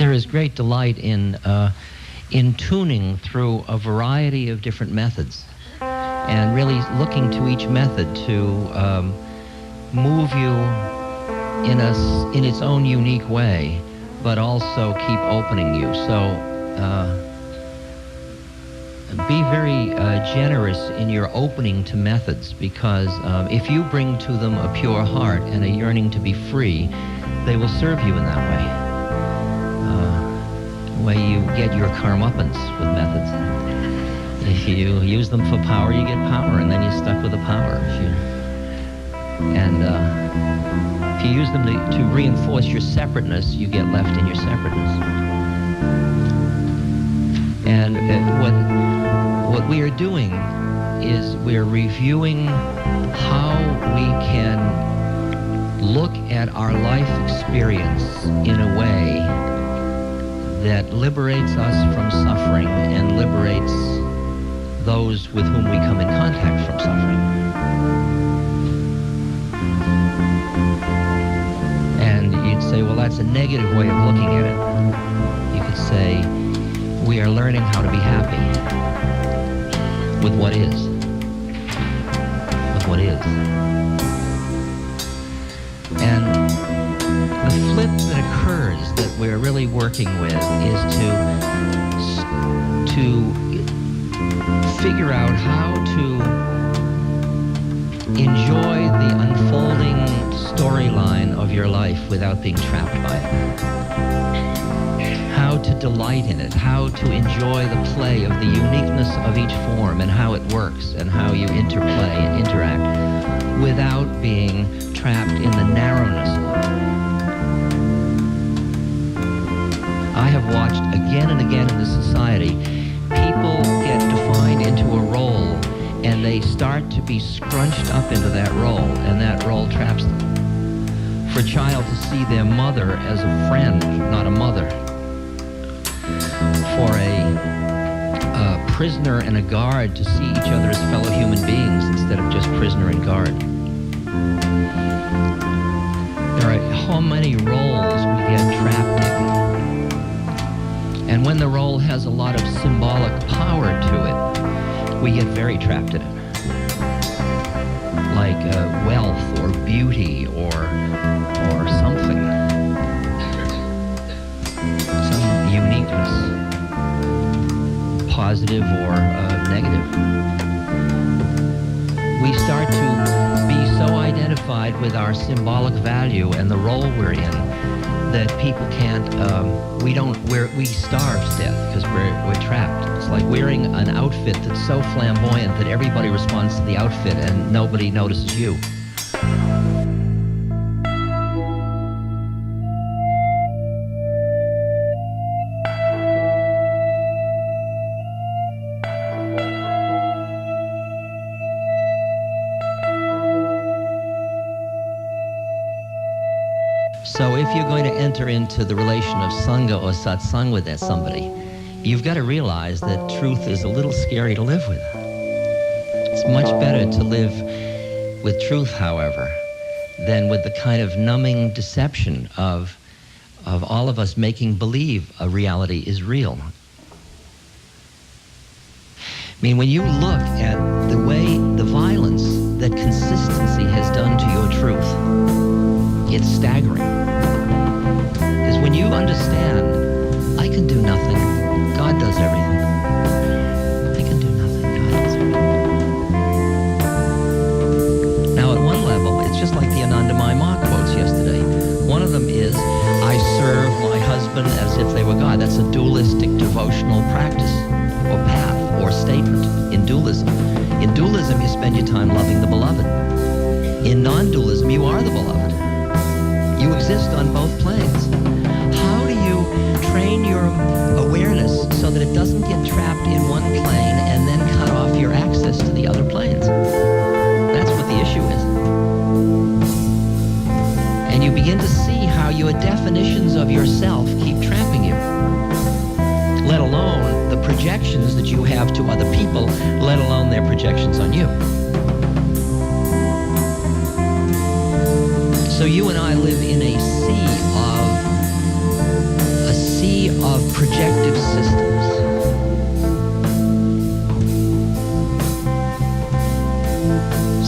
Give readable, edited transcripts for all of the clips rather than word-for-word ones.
There is great delight in tuning through a variety of different methods and really looking to each method to move you in its own unique way, but also keep opening you. So be very generous in your opening to methods, because if you bring to them a pure heart and a yearning to be free, they will serve you in that way. The way you get your karmapans with methods. If you use them for power, you get power, and then you're stuck with the power. If you use them to reinforce your separateness, you get left in your separateness. And what we are doing is we're reviewing how we can look at our life experience in a way that liberates us from suffering and liberates those with whom we come in contact from suffering. And you'd say, well, that's a negative way of looking at it. You could say, we are learning how to be happy with what is. With what is. And the flip that occurs that we're really working with is to figure out how to enjoy the unfolding storyline of your life without being trapped by it. How to delight in it, how to enjoy the play of the uniqueness of each form and how it works and how you interplay and interact without being trapped in the narrowness of it. I have watched again and again in this society, people get defined into a role and they start to be scrunched up into that role, and that role traps them. For a child to see their mother as a friend, not a mother. For a prisoner and a guard to see each other as fellow human beings instead of just prisoner and guard. There are how many roles we get trapped in. And when the role has a lot of symbolic power to it, we get very trapped in it. Like wealth or beauty or something. Some uniqueness. Positive or negative. We start to be so identified with our symbolic value and the role we're in that people can't, we starve to death because we're trapped. It's like wearing an outfit that's so flamboyant that everybody responds to the outfit and nobody notices you. So if you're going to enter into the relation of Sangha or Satsang with somebody, you've got to realize that truth is a little scary to live with. It's much better to live with truth, however, than with the kind of numbing deception of all of us making believe a reality is real. I mean, when you look at the way, the violence that consistency has done to your truth, it's staggering. Because when you understand, I can do nothing, God does everything. I can do nothing, God does everything. Now at one level, it's just like the Anandamayi Ma quotes yesterday. One of them is, I serve my husband as if they were God. That's a dualistic devotional practice, or path, or statement in dualism. In dualism, you spend your time loving the beloved. In non-dualism, you are the beloved. You exist on both planes. How do you train your awareness so that it doesn't get trapped in one plane and then cut off your access to the other planes? That's what the issue is. And you begin to see how your definitions of yourself keep trapping you. Let alone the projections that you have to other people, let alone their projections on you. So you and I live in a sea projective systems.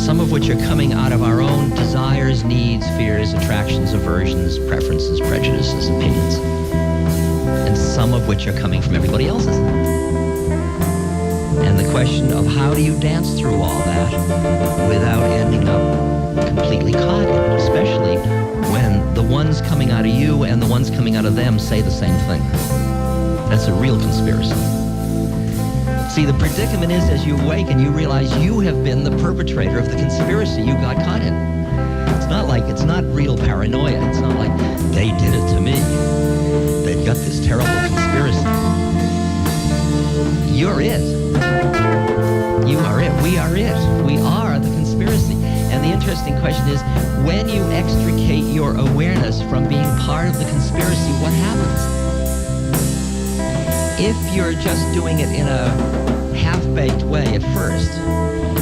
Some of which are coming out of our own desires, needs, fears, attractions, aversions, preferences, prejudices, opinions. And some of which are coming from everybody else's. And the question of how do you dance through all that without ending up completely caught in it, especially when the ones coming out of you and the ones coming out of them say the same thing. That's a real conspiracy. See, the predicament is as you awaken, you realize you have been the perpetrator of the conspiracy you got caught in. It's not real paranoia. It's not like they did it to me. They've got this terrible conspiracy. You're it. You are it. We are it. We are the conspiracy. And the interesting question is, when you extricate your awareness from being part of the conspiracy, what happens? If you're just doing it in a half-baked way at first,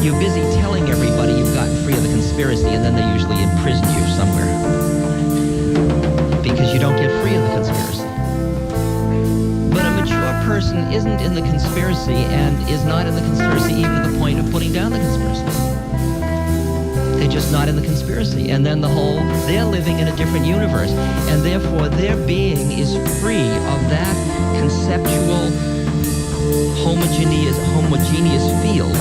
you're busy telling everybody you've gotten free of the conspiracy, and then they usually imprison you somewhere because you don't get free of the conspiracy. But a mature person isn't in the conspiracy and is not in the conspiracy even to the point of putting down the conspiracy. They're just not in the conspiracy. And then they're living in a different universe. And therefore, their being is free of that conceptual homogeneous field.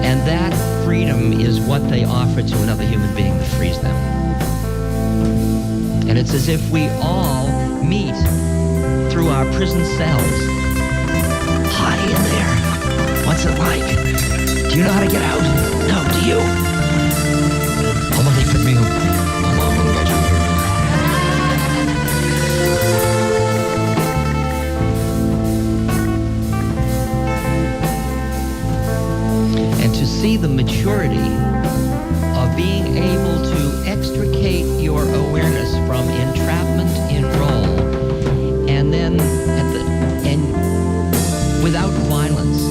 And that freedom is what they offer to another human being that frees them. And it's as if we all meet through our prison cells. Hi in there. What's it like? Do you know how to get out? No, do you? 어머니 분명 어마어마한 거죠. And to see the maturity of being able to extricate your awareness from entrapment in role, and then without violence,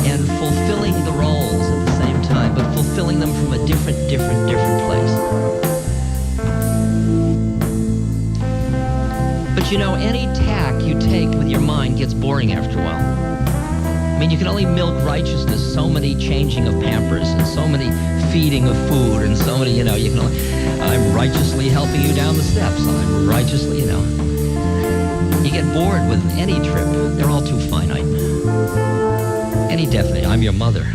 and fulfilling the roles at the same time, but fulfilling them from a different place. But you know, any tack you take with your mind gets boring after a while. I mean, you can only milk righteousness so many changing of pampers and so many feeding of food and so many, you can only, I'm righteously helping you down the steps. I'm righteously, You get bored with any trip. They're all too finite. Any definite, I'm your mother.